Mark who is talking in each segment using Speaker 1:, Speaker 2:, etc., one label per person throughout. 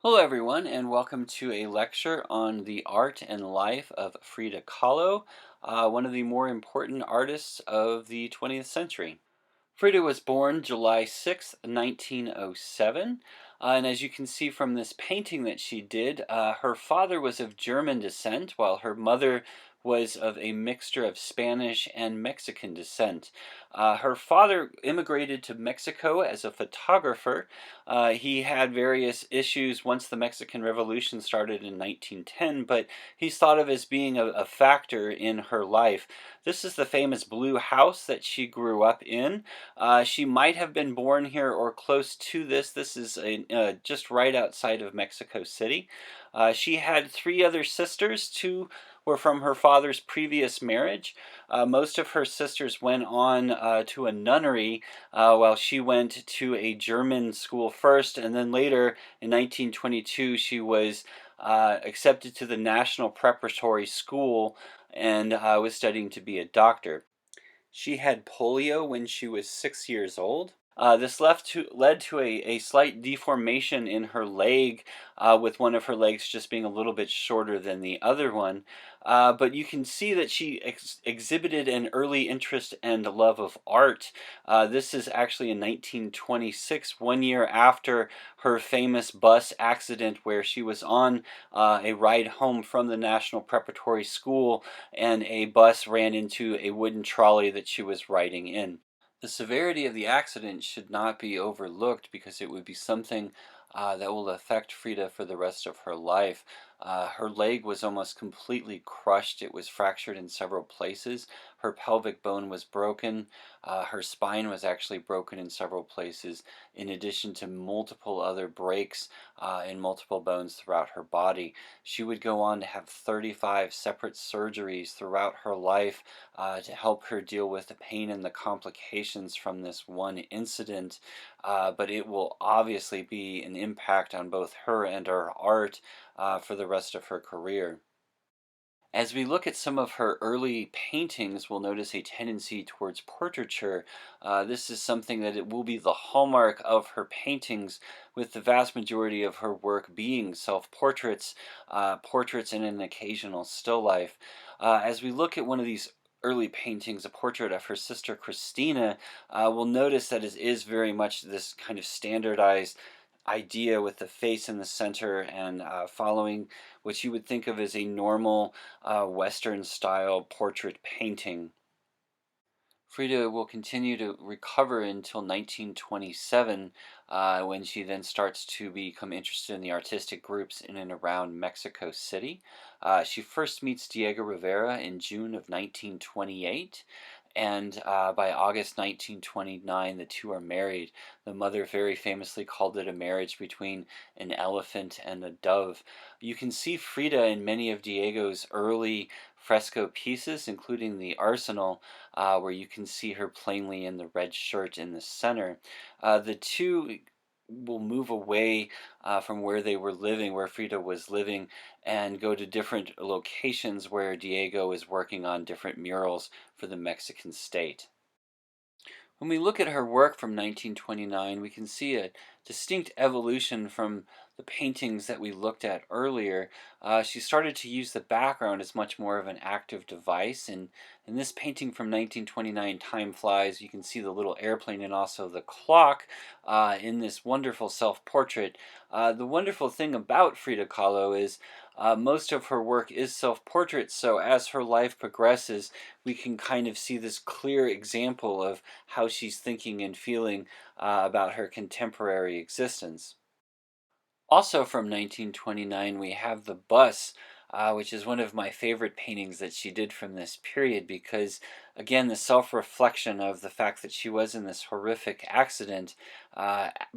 Speaker 1: Hello, everyone, and welcome to a lecture on the art and life of Frida Kahlo, one of the more important artists of the 20th century. Frida was born July 6th, 1907, and as you can see from this painting that she did, her father was of German descent, while her mother was of a mixture of Spanish and Mexican descent. Her father immigrated to Mexico as a photographer. He had various issues once the Mexican Revolution started in 1910, but he's thought of as being a factor in her life. This is the famous blue house that she grew up in. She might have been born here or close to this. This is just right outside of Mexico City. She had three other sisters. Two were from her father's previous marriage. Most of her sisters went on to a nunnery while she went to a German school first, and then later in 1922 she was accepted to the National Preparatory School and was studying to be a doctor. She had polio when she was 6 years old. Led to a slight deformation in her leg, with one of her legs just being a little bit shorter than the other one. But you can see that she exhibited an early interest and love of art. This is actually in 1926, 1 year after her famous bus accident, where she was on a ride home from the National Preparatory School and a bus ran into a wooden trolley that she was riding in. The severity of the accident should not be overlooked because it would be something that will affect Frida for the rest of her life. Her leg was almost completely crushed. It was fractured in several places. Her pelvic bone was broken. Her spine was actually broken in several places, in addition to multiple other breaks in multiple bones throughout her body. She would go on to have 35 separate surgeries throughout her life to help her deal with the pain and the complications from this one incident, but it will obviously be an impact on both her and her art for the rest of her career. As we look at some of her early paintings, we'll notice a tendency towards portraiture. This is something that it will be the hallmark of her paintings, with the vast majority of her work being self-portraits, portraits and an occasional still life. As we look at one of these early paintings, a portrait of her sister Christina, we'll notice that it is very much this kind of standardized idea with the face in the center and following what you would think of as a normal Western style portrait painting. Frida will continue to recover until 1927, when she then starts to become interested in the artistic groups in and around Mexico City. She first meets Diego Rivera in June of 1928, and by August 1929, the two are married. The mother very famously called it a marriage between an elephant and a dove. You can see Frida in many of Diego's early fresco pieces, including the Arsenal, where you can see her plainly in the red shirt in the center. The two will move away from where they were living, where Frida was living, and go to different locations where Diego is working on different murals for the Mexican state. When we look at her work from 1929, we can see a distinct evolution from the paintings that we looked at earlier. She started to use the background as much more of an active device, and in this painting from 1929, Time Flies, you can see the little airplane and also the clock in this wonderful self-portrait. The wonderful thing about Frida Kahlo is most of her work is self-portrait, so as her life progresses, we can kind of see this clear example of how she's thinking and feeling about her contemporary existence. Also from 1929, we have The Bus, which is one of my favorite paintings that she did from this period because, again, the self-reflection of the fact that she was in this horrific accident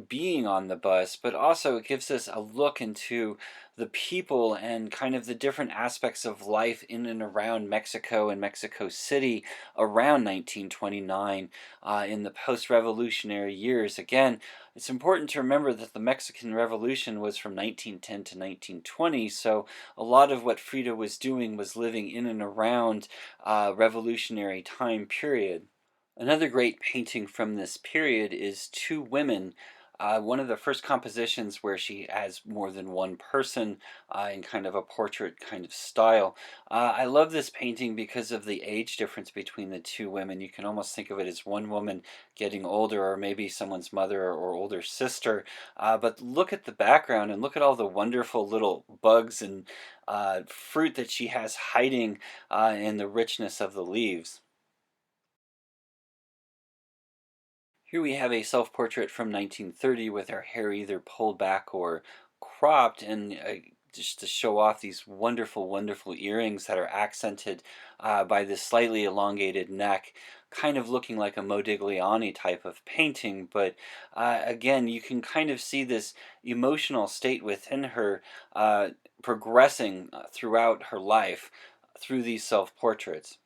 Speaker 1: being on the bus, but also it gives us a look into the people and kind of the different aspects of life in and around Mexico and Mexico City around 1929 in the post-revolutionary years. Again, it's important to remember that the Mexican Revolution was from 1910 to 1920, so a lot of what Frida was doing was living in and around revolutionary time period. Another great painting from this period is Two Women. One of the first compositions where she has more than one person in kind of a portrait kind of style. I love this painting because of the age difference between the two women. You can almost think of it as one woman getting older, or maybe someone's mother or older sister. But look at the background and look at all the wonderful little bugs and fruit that she has hiding in the richness of the leaves. Here we have a self-portrait from 1930 with her hair either pulled back or cropped, and just to show off these wonderful, wonderful earrings that are accented by this slightly elongated neck, kind of looking like a Modigliani type of painting. But again, you can kind of see this emotional state within her progressing throughout her life through these self-portraits.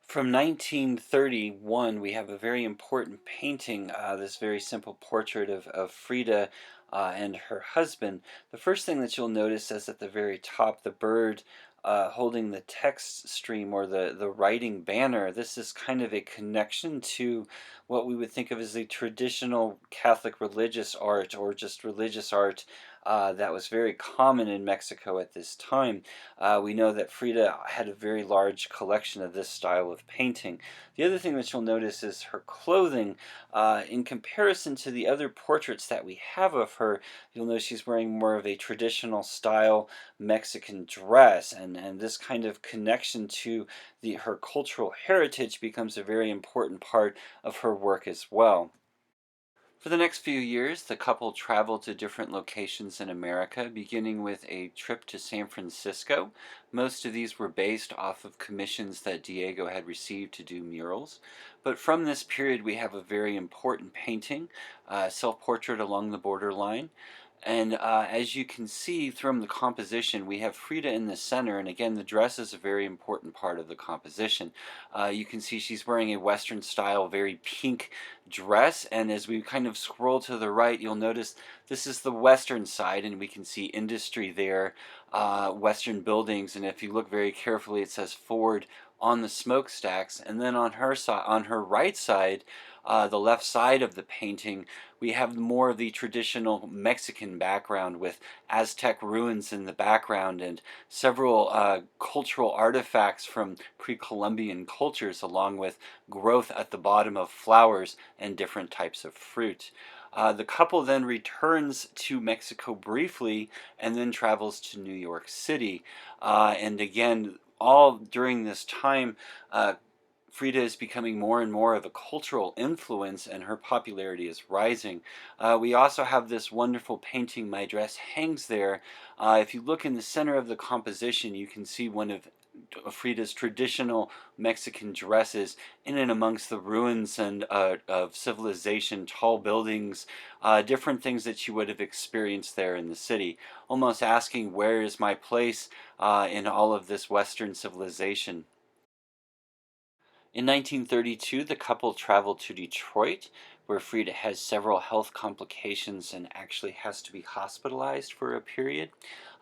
Speaker 1: From 1931, we have a very important painting, this very simple portrait of Frida and her husband. The first thing that you'll notice is at the very top, the bird holding the text stream or the writing banner. This is kind of a connection to what we would think of as a traditional Catholic religious art or just religious art that was very common in Mexico at this time. We know that Frida had a very large collection of this style of painting. The other thing that you'll notice is her clothing. In comparison to the other portraits that we have of her, you'll notice she's wearing more of a traditional style Mexican dress, and this kind of connection to her cultural heritage becomes a very important part of her work as well. For the next few years, the couple traveled to different locations in America, beginning with a trip to San Francisco. Most of these were based off of commissions that Diego had received to do murals. But from this period, we have a very important painting, self portrait along the borderline. And as you can see from the composition, we have Frida in the center, and again, the dress is a very important part of the composition. You can see she's wearing a Western style, very pink dress, and as we kind of scroll to the right, you'll notice this is the Western side, and we can see industry there, Western buildings, and if you look very carefully, it says Ford on the smokestacks, and then on her side, on her right side, the left side of the painting, we have more of the traditional Mexican background with Aztec ruins in the background and several cultural artifacts from pre-Columbian cultures, along with growth at the bottom of flowers and different types of fruit. The couple then returns to Mexico briefly and then travels to New York City. And again, all during this time, Frida is becoming more and more of a cultural influence, and her popularity is rising. We also have this wonderful painting, My Dress Hangs There. If you look in the center of the composition, you can see one of Frida's traditional Mexican dresses in and amongst the ruins and of civilization, tall buildings, different things that you would have experienced there in the city, almost asking, where is my place in all of this Western civilization? In 1932, the couple traveled to Detroit, where Frida has several health complications and actually has to be hospitalized for a period.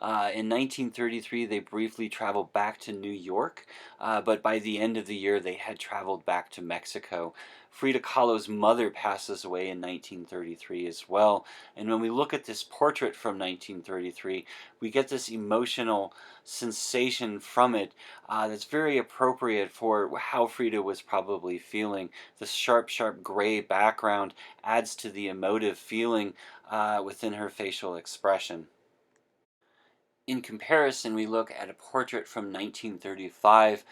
Speaker 1: In 1933, they briefly traveled back to New York, but by the end of the year, they had traveled back to Mexico. Frida Kahlo's mother passes away in 1933 as well. And when we look at this portrait from 1933, we get this emotional sensation from it that's very appropriate for how Frida was probably feeling. The sharp, sharp gray background adds to the emotive feeling within her facial expression. In comparison, we look at a portrait from 1935,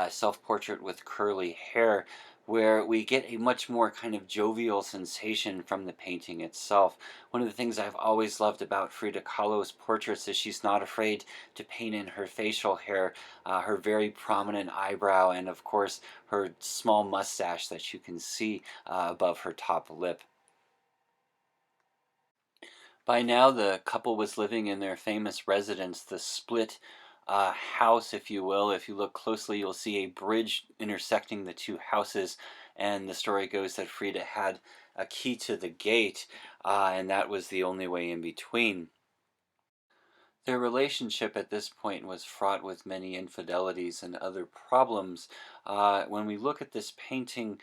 Speaker 1: self-portrait with curly hair, where we get a much more kind of jovial sensation from the painting itself. One of the things I've always loved about Frida Kahlo's portraits is she's not afraid to paint in her facial hair, her very prominent eyebrow, and of course her small mustache that you can see above her top lip. By now, the couple was living in their famous residence, the split house, if you will. If you look closely, you'll see a bridge intersecting the two houses, and the story goes that Frida had a key to the gate, and that was the only way in between. Their relationship at this point was fraught with many infidelities and other problems. When we look at this painting,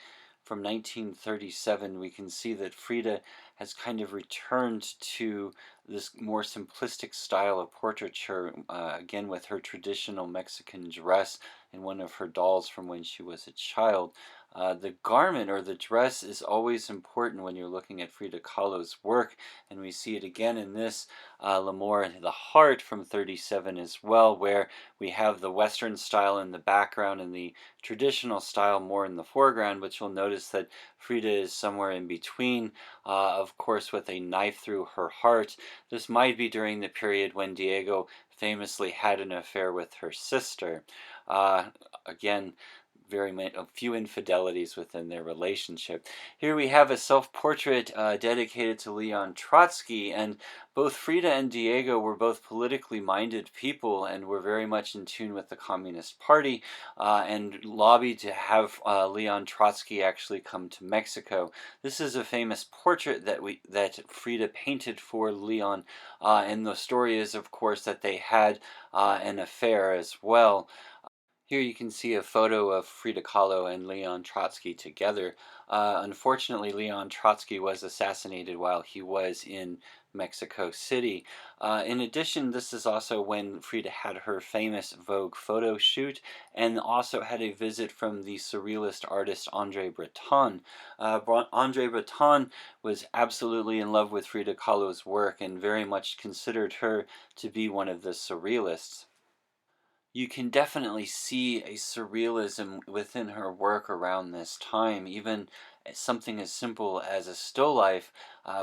Speaker 1: from 1937, we can see that Frida has kind of returned to this more simplistic style of portraiture, again with her traditional Mexican dress and one of her dolls from when she was a child. The garment or the dress is always important when you're looking at Frida Kahlo's work, and we see it again in this L'Amour, the Heart from 37 as well, where we have the Western style in the background and the traditional style more in the foreground, but you'll notice that Frida is somewhere in between, of course, with a knife through her heart. This might be during the period when Diego famously had an affair with her sister. Uh, Again, a few infidelities within their relationship. Here we have a self-portrait dedicated to Leon Trotsky, and both Frida and Diego were both politically minded people and were very much in tune with the Communist Party, and lobbied to have Leon Trotsky actually come to Mexico. This is a famous portrait that Frida painted for Leon, and the story is, of course, that they had an affair as well. Here you can see a photo of Frida Kahlo and Leon Trotsky together. Unfortunately, Leon Trotsky was assassinated while he was in Mexico City. In addition, this is also when Frida had her famous Vogue photo shoot and also had a visit from the surrealist artist Andre Breton. Andre Breton was absolutely in love with Frida Kahlo's work and very much considered her to be one of the surrealists. You can definitely see a surrealism within her work around this time, even something as simple as a still life,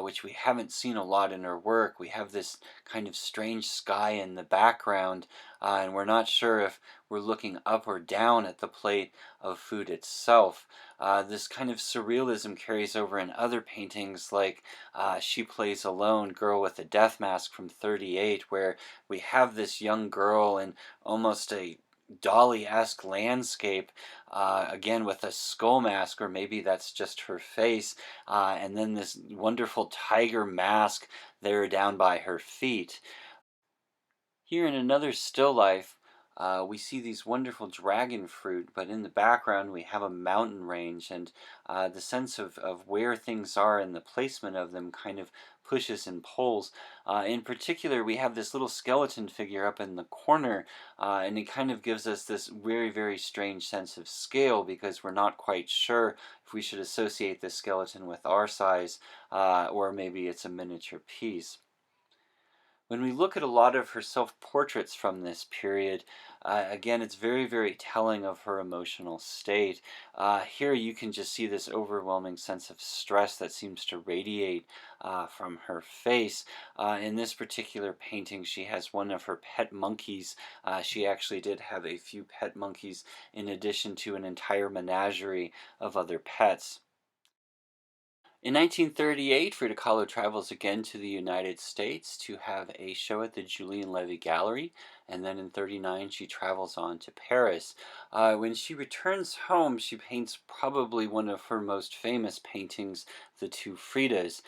Speaker 1: which we haven't seen a lot in her work. We have this kind of strange sky in the background, and we're not sure if we're looking up or down at the plate of food itself. This kind of surrealism carries over in other paintings like She Plays Alone, Girl with a Death Mask from 38, where we have this young girl in almost a Dolly-esque landscape, again with a skull mask, or maybe that's just her face, and then this wonderful tiger mask there down by her feet. Here in another still life, we see these wonderful dragon fruit, but in the background we have a mountain range, and the sense of where things are and the placement of them kind of pushes and pulls. In particular, we have this little skeleton figure up in the corner, and it kind of gives us this very, very strange sense of scale because we're not quite sure if we should associate this skeleton with our size, or maybe it's a miniature piece. When we look at a lot of her self-portraits from this period, again, it's very, very telling of her emotional state. Here you can just see this overwhelming sense of stress that seems to radiate from her face. In this particular painting, she has one of her pet monkeys. She actually did have a few pet monkeys in addition to an entire menagerie of other pets. In 1938, Frida Kahlo travels again to the United States to have a show at the Julian Levy Gallery, and then in 39 she travels on to Paris. When she returns home, she paints probably one of her most famous paintings, The Two Fridas.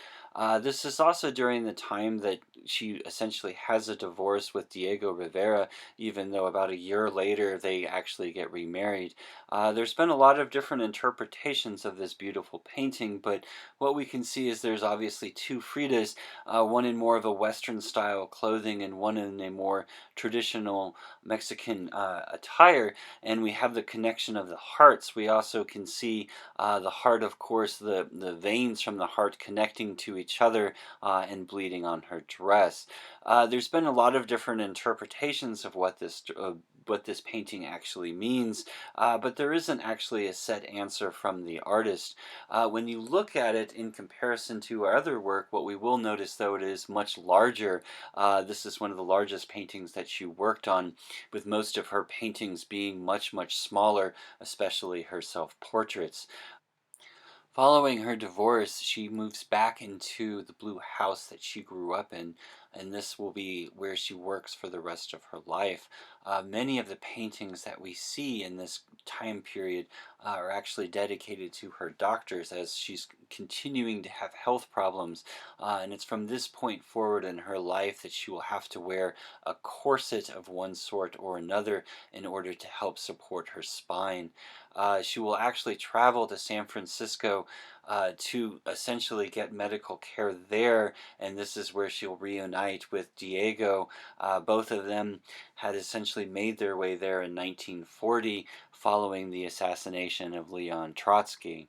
Speaker 1: This is also during the time that she essentially has a divorce with Diego Rivera, even though about a year later they actually get remarried. There's been a lot of different interpretations of this beautiful painting, but what we can see is there's obviously two Fridas, one in more of a Western style clothing and one in a more traditional Mexican attire, and we have the connection of the hearts. We also can see the heart, of course, the veins from the heart connecting to each other and bleeding on her dress. There's been a lot of different interpretations of what this painting actually means, but there isn't actually a set answer from the artist. When you look at it in comparison to our other work, what we will notice, though, it is much larger. This is one of the largest paintings that she worked on, with most of her paintings being much, much smaller, especially her self-portraits. Following her divorce, she moves back into the blue house that she grew up in, and this will be where she works for the rest of her life. Many of the paintings that we see in this time period are actually dedicated to her doctors as she's continuing to have health problems. And it's from this point forward in her life that she will have to wear a corset of one sort or another in order to help support her spine. She will actually travel to San Francisco to essentially get medical care there, and this is where she'll reunite with Diego. Both of them had essentially made their way there in 1940 following the assassination of Leon Trotsky.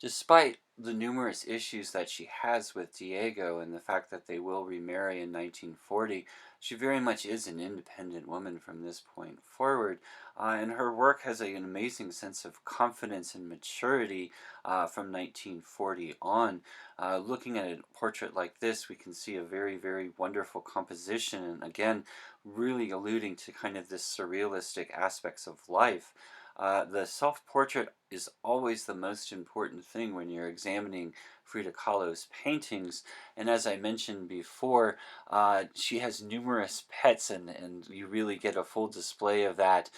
Speaker 1: Despite the numerous issues that she has with Diego and the fact that they will remarry in 1940, she very much is an independent woman from this point forward. And her work has an amazing sense of confidence and maturity from 1940 on. Looking at a portrait like this, we can see a very, very wonderful composition, and again, really alluding to kind of this surrealistic aspects of life. The self-portrait is always the most important thing when you're examining Frida Kahlo's paintings. And as I mentioned before, she has numerous pets, and you really get a full display of that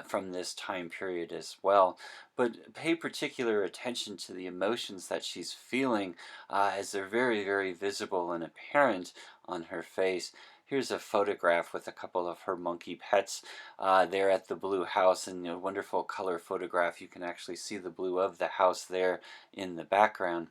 Speaker 1: from this time period as well. But pay particular attention to the emotions that she's feeling, as they're very, very visible and apparent on her face. Here's a photograph with a couple of her monkey pets there at the blue house, and a wonderful color photograph. You can actually see the blue of the house there in the background.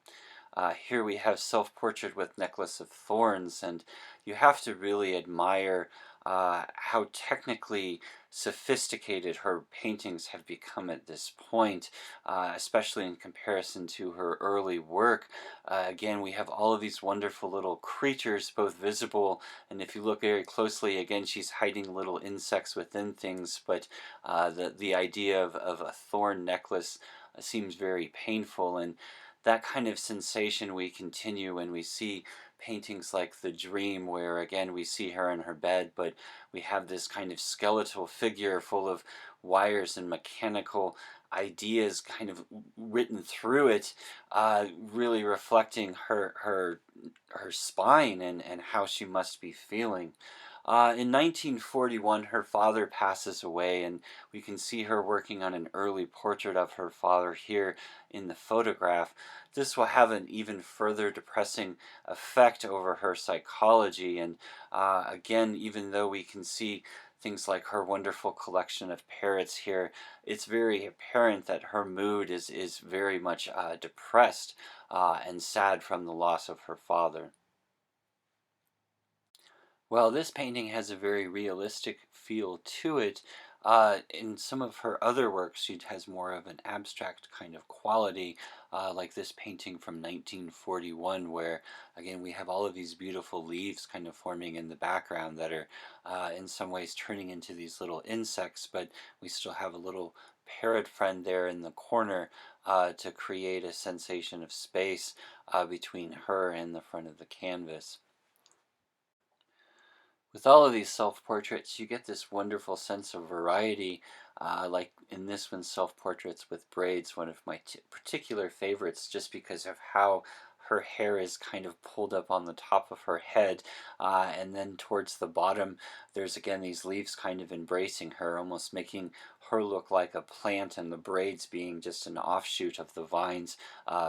Speaker 1: Here we have self-portrait with necklace of thorns, and you have to really admire how technically sophisticated her paintings have become at this point, especially in comparison to her early work. Again, we have all of these wonderful little creatures, both visible, and if you look very closely, again, she's hiding little insects within things, but the idea of a thorn necklace seems very painful, and that kind of sensation we continue when we see paintings like The Dream, where again we see her in her bed, but we have this kind of skeletal figure full of wires and mechanical ideas kind of written through it, really reflecting her spine and how she must be feeling. In 1941, her father passes away, and we can see her working on an early portrait of her father here in the photograph. This will have an even further depressing effect over her psychology, and again, even though we can see things like her wonderful collection of parrots here, it's very apparent that her mood is very much depressed and sad from the loss of her father. Well, this painting has a very realistic feel to it. In some of her other works, she has more of an abstract kind of quality, like this painting from 1941, where again we have all of these beautiful leaves kind of forming in the background that are in some ways turning into these little insects, but we still have a little parrot friend there in the corner to create a sensation of space between her and the front of the canvas. With all of these self-portraits, you get this wonderful sense of variety. Like in this one, self-portraits with braids, one of my particular favorites, just because of how her hair is kind of pulled up on the top of her head. And then towards the bottom, there's again these leaves kind of embracing her, almost making her look like a plant, and the braids being just an offshoot of the vines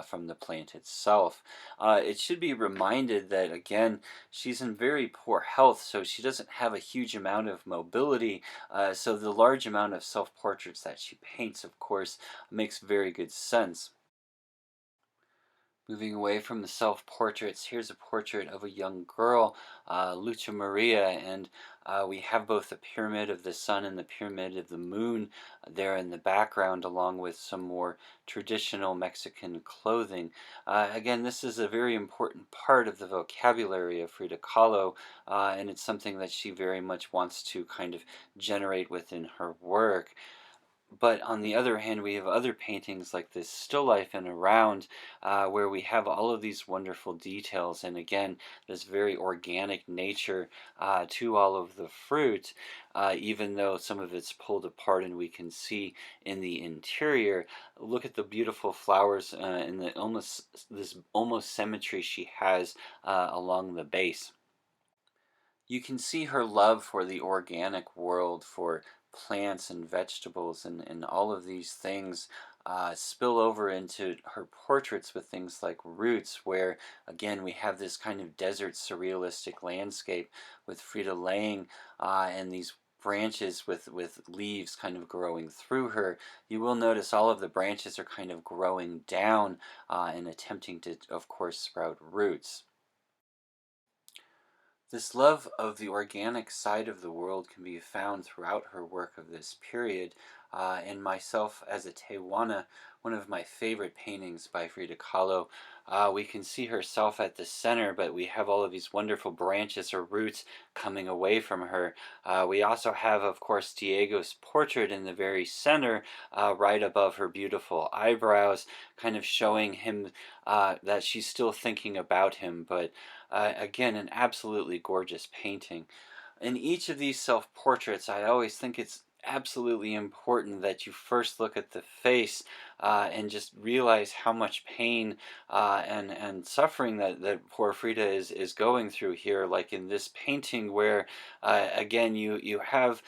Speaker 1: from the plant itself. It should be reminded that, again, she's in very poor health, so she doesn't have a huge amount of mobility. So the large amount of self-portraits that she paints, of course, makes very good sense. Moving away from the self-portraits, here's a portrait of a young girl, Lucha Maria, and we have both the pyramid of the sun and the pyramid of the moon there in the background, along with some more traditional Mexican clothing. Again, this is a very important part of the vocabulary of Frida Kahlo, and it's something that she very much wants to kind of generate within her work. But on the other hand, we have other paintings like this still life and around, where we have all of these wonderful details, and again, this very organic nature to all of the fruit, even though some of it's pulled apart and we can see in the interior. Look at the beautiful flowers and the almost this almost symmetry she has along the base. You can see her love for the organic world, for plants and vegetables and all of these things spill over into her portraits with things like Roots, where again we have this kind of desert surrealistic landscape with Frida laying and these branches with leaves kind of growing through her. You will notice all of the branches are kind of growing down and attempting to, of course, sprout roots. This love of the organic side of the world can be found throughout her work of this period. And myself, as a Tewana, one of my favorite paintings by Frida Kahlo, we can see herself at the center, but we have all of these wonderful branches or roots coming away from her. We also have, of course, Diego's portrait in the very center, right above her beautiful eyebrows, kind of showing him that she's still thinking about him, but again, an absolutely gorgeous painting. In each of these self portraits, I always think it's absolutely important that you first look at the face and just realize how much pain and suffering that poor Frida is going through here. Like in this painting, where again you have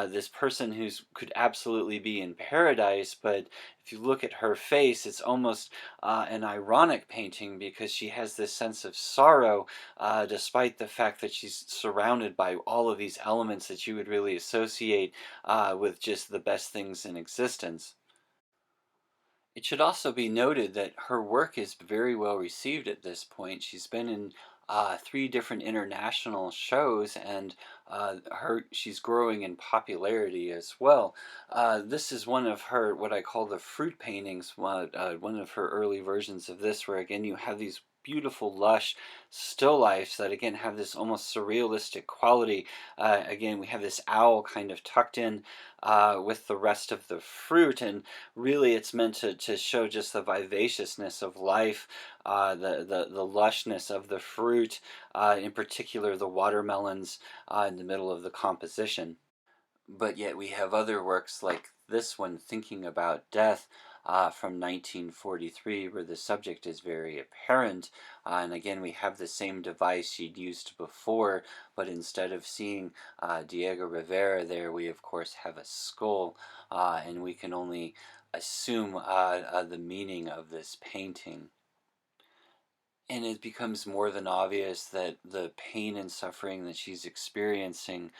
Speaker 1: this person who could absolutely be in paradise, but if you look at her face, it's almost an ironic painting because she has this sense of sorrow despite the fact that she's surrounded by all of these elements that you would really associate with just the best things in existence. It should also be noted that her work is very well received at this point. She's been in three different international shows, and she's growing in popularity as well. This is one of her what I call the fruit paintings. One of her early versions of this, where again you have these beautiful, lush still lifes that again have this almost surrealistic quality. Again, we have this owl kind of tucked in with the rest of the fruit, and really it's meant to show just the vivaciousness of life, the lushness of the fruit, in particular the watermelons in the middle of the composition. But yet we have other works like this one, Thinking About Death, from 1943, where the subject is very apparent. And again, we have the same device she'd used before, but instead of seeing Diego Rivera there, we of course have a skull, and we can only assume the meaning of this painting. And it becomes more than obvious that the pain and suffering that she's experiencing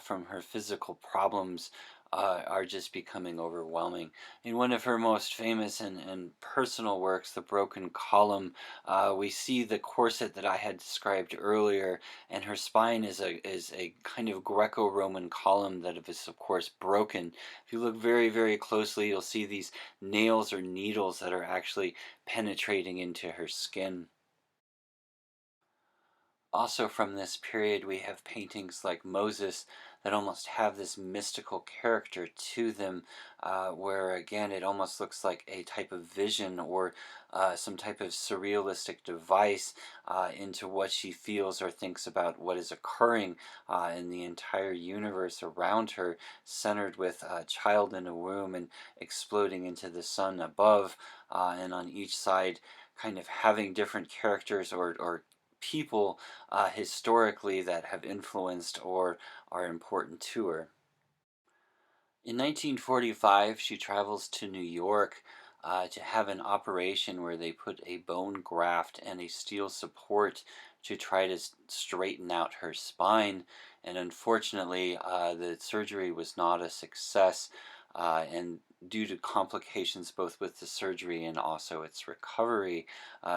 Speaker 1: from her physical problems are just becoming overwhelming. In one of her most famous and personal works, The Broken Column, we see the corset that I had described earlier, and her spine is a kind of Greco-Roman column that is, of course, broken. If you look very, very closely, you'll see these nails or needles that are actually penetrating into her skin. Also from this period, we have paintings like Moses that almost have this mystical character to them, where again it almost looks like a type of vision or some type of surrealistic device into what she feels or thinks about what is occurring in the entire universe around her, centered with a child in a womb and exploding into the sun above, and on each side, kind of having different characters or people historically that have influenced or are important to her. In 1945, she travels to New York to have an operation where they put a bone graft and a steel support to try to straighten out her spine. And unfortunately, the surgery was not a success. And due to complications both with the surgery and also its recovery,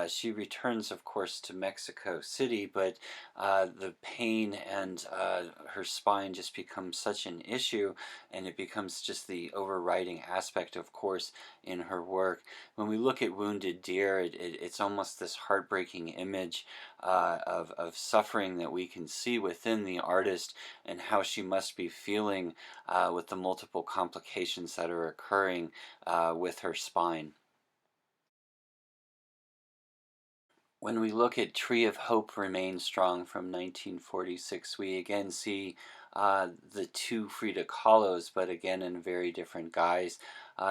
Speaker 1: she returns, of course, to Mexico City, but the pain and her spine just becomes such an issue, and it becomes just the overriding aspect, of course, in her work. When we look at Wounded Deer, it's almost this heartbreaking image of suffering that we can see within the artist and how she must be feeling with the multiple complications that are occurring with her spine. When we look at Tree of Hope Remain Strong from 1946, we again see the two Frida Kahlos, but again in very different guise.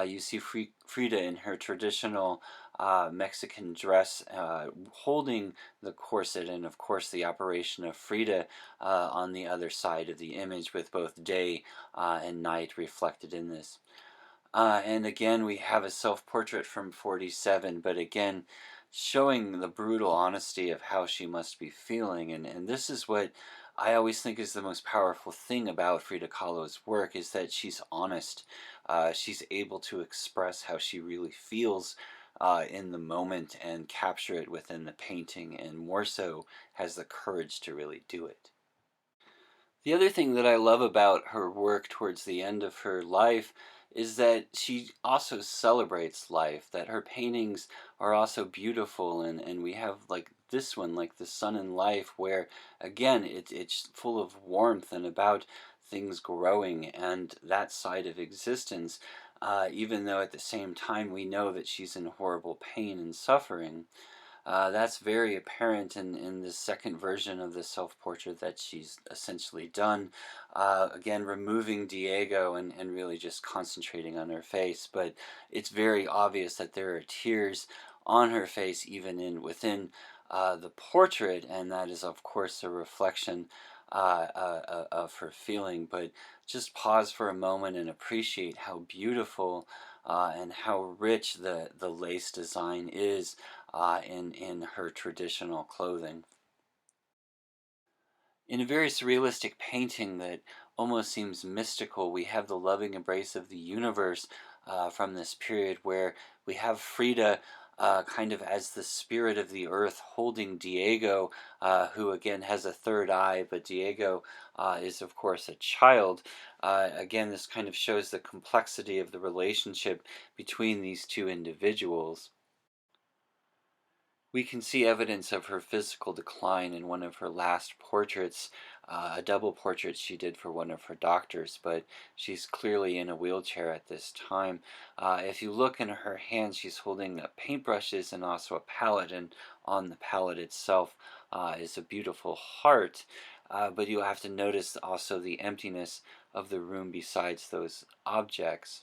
Speaker 1: You see Frida in her traditional Mexican dress holding the corset, and of course the operation of Frida on the other side of the image, with both day and night reflected in this. And again, we have a self-portrait from 47, but again, showing the brutal honesty of how she must be feeling. And this is what I always think is the most powerful thing about Frida Kahlo's work, is that she's honest. She's able to express how she really feels in the moment and capture it within the painting, and more so, has the courage to really do it. The other thing that I love about her work towards the end of her life is that she also celebrates life, that her paintings are also beautiful, and we have like this one, like The Sun in Life, where again it's full of warmth and about things growing and that side of existence, even though at the same time we know that she's in horrible pain and suffering. That's very apparent in the second version of the self-portrait that she's essentially done. Again, removing Diego and really just concentrating on her face. But it's very obvious that there are tears on her face, even within the portrait, and that is, of course, a reflection of her feeling. But just pause for a moment and appreciate how beautiful and how rich the lace design is in her traditional clothing. In a very surrealistic painting that almost seems mystical, we have the loving embrace of the universe from this period, where we have Frida kind of as the spirit of the earth holding Diego, who again has a third eye, but Diego is, of course, a child. Again, this kind of shows the complexity of the relationship between these two individuals. We can see evidence of her physical decline in one of her last portraits, a double portrait she did for one of her doctors, but she's clearly in a wheelchair at this time. If you look in her hand, she's holding paintbrushes and also a palette, and on the palette itself is a beautiful heart. But you'll have to notice also the emptiness of the room besides those objects.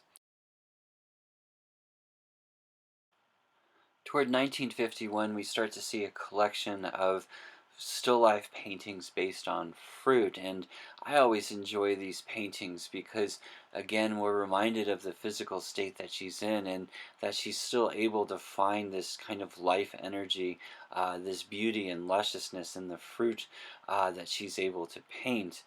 Speaker 1: Toward 1951, we start to see a collection of still life paintings based on fruit, and I always enjoy these paintings because, again, we're reminded of the physical state that she's in, and that she's still able to find this kind of life energy, this beauty and lusciousness in the fruit that she's able to paint.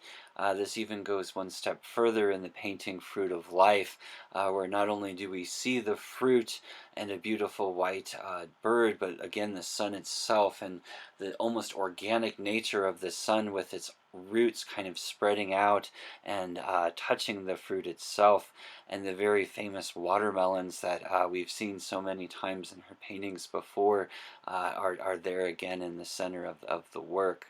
Speaker 1: This even goes one step further in the painting Fruit of Life, where not only do we see the fruit and a beautiful white bird, but again the sun itself and the almost organic nature of the sun, with its roots kind of spreading out and touching the fruit itself, and the very famous watermelons that we've seen so many times in her paintings before are there again in the center of the work.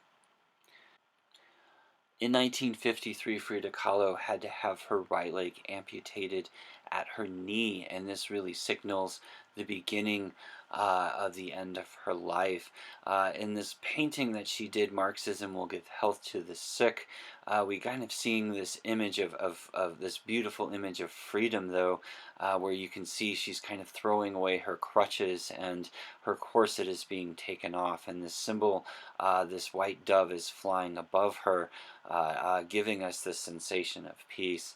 Speaker 1: In 1953, Frida Kahlo had to have her right leg amputated at her knee, and this really signals the beginning of the end of her life. In this painting that she did, Marxism Will Give Health to the Sick, we kind of seeing this image of this beautiful image of freedom, though, where you can see she's kind of throwing away her crutches and her corset is being taken off, and this symbol, this white dove, is flying above her, giving us this sensation of peace.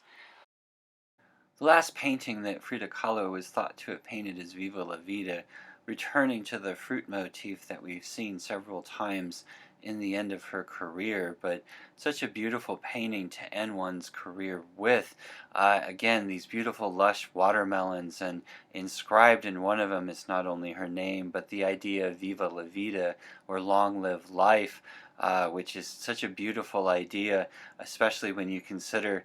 Speaker 1: The last painting that Frida Kahlo is thought to have painted is Viva la Vida, returning to the fruit motif that we've seen several times in the end of her career, but such a beautiful painting to end one's career with. Again, these beautiful lush watermelons, and inscribed in one of them is not only her name, but the idea of Viva la Vida, or long live life, which is such a beautiful idea, especially when you consider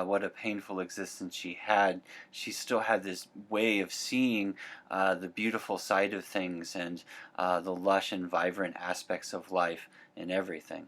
Speaker 1: what a painful existence she had. She still had this way of seeing the beautiful side of things, and the lush and vibrant aspects of life in everything.